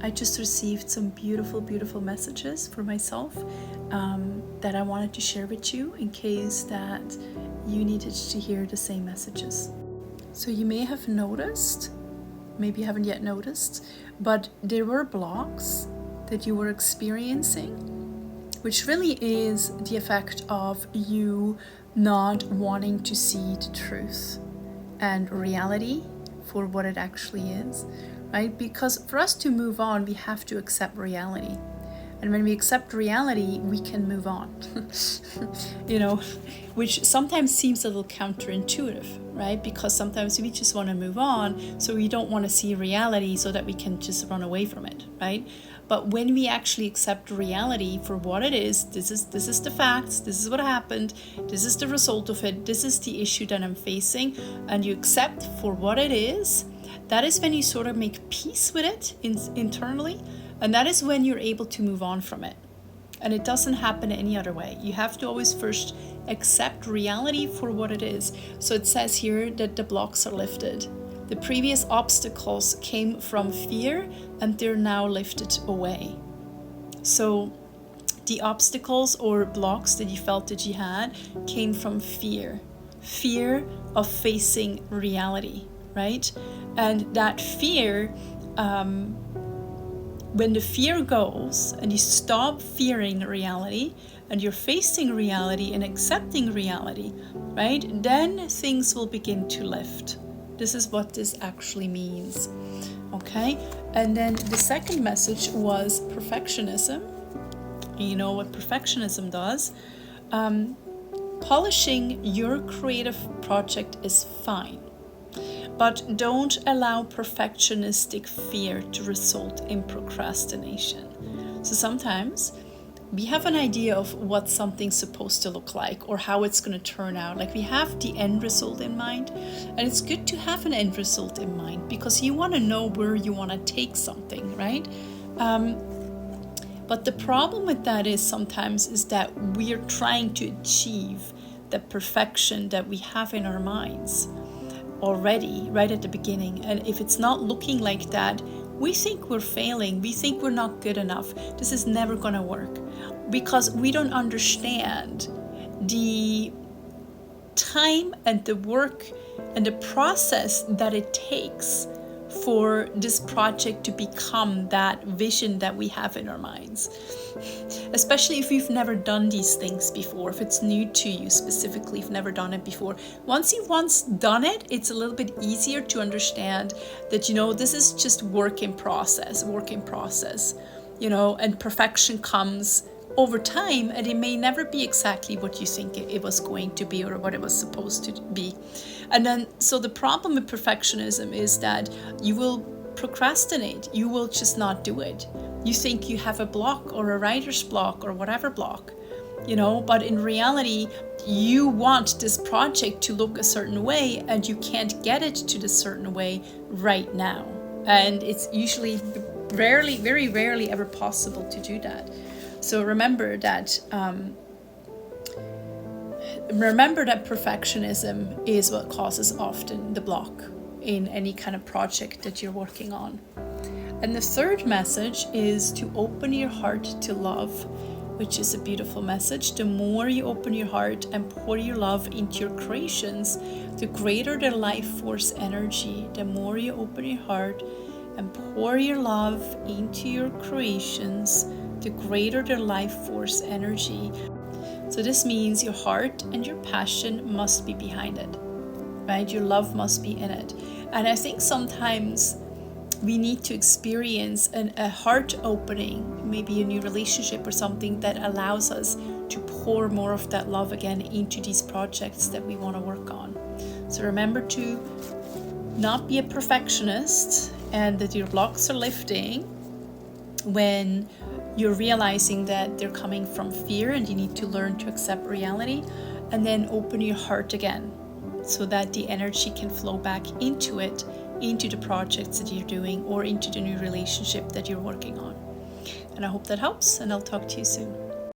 I just received some beautiful, beautiful messages for myself that I wanted to share with you in case that you needed to hear the same messages. So you may have noticed, maybe you haven't yet noticed, but there were blocks that you were experiencing, which really is the effect of you not wanting to see the truth and reality for what it actually is, right? Because for us to move on, we have to accept reality. And when we accept reality, we can move on, which sometimes seems a little counterintuitive, right? Because sometimes we just want to move on, so we don't want to see reality so that we can just run away from it, right? But when we actually accept reality for what it is, this is the facts, this is what happened, this is the result of it, this is the issue that I'm facing, and you accept for what it is, that is when you sort of make peace with it internally, and that is when you're able to move on from it. And it doesn't happen any other way. You have to always first accept reality for what it is. So it says here that the blocks are lifted. The previous obstacles came from fear and they're now lifted away. So the obstacles or blocks that you felt that you had came from fear of facing reality, right? And that fear, when the fear goes and you stop fearing reality and you're facing reality and accepting reality, right? Then things will begin to lift. This is what this actually means, okay? And then the second message was perfectionism. You know what perfectionism does? Polishing your creative project is fine, but don't allow perfectionistic fear to result in procrastination. So sometimes we have an idea of what something's supposed to look like or how it's going to turn out. Like we have the end result in mind, and it's good to have an end result in mind because you want to know where you want to take something, right? But the problem with that is sometimes is that we are trying to achieve the perfection that we have in our minds already, right at the beginning. And if it's not looking like that, we think we're failing. We think we're not good enough. This is never going to work because we don't understand the time and the work and the process that it takes for this project to become that vision that we have in our minds. Especially if you've never done these things before, if it's new to you specifically, if you've never done it before. Once you've done it, it's a little bit easier to understand that, this is just work in process, and perfection comes over time, and it may never be exactly what you think it was going to be or what it was supposed to be. And then, so the problem with perfectionism is that you will procrastinate. You will just not do it. You think you have a block or a writer's block or whatever block, but in reality, you want this project to look a certain way and you can't get it to the certain way right now. And it's usually very rarely ever possible to do that. So remember that perfectionism is what causes often the block in any kind of project that you're working on. And the third message is to open your heart to love, which is a beautiful message. The more you open your heart and pour your love into your creations, the greater the life force energy. The more you open your heart and pour your love into your creations, the greater the life force energy. So this means your heart and your passion must be behind it, right? Your love must be in it. And I think sometimes we need to experience a heart opening, maybe a new relationship or something that allows us to pour more of that love again into these projects that we want to work on. So remember to not be a perfectionist, and that your blocks are lifting when you're realizing that they're coming from fear and you need to learn to accept reality, and then open your heart again so that the energy can flow back into it, into the projects that you're doing or into the new relationship that you're working on. And I hope that helps, and I'll talk to you soon.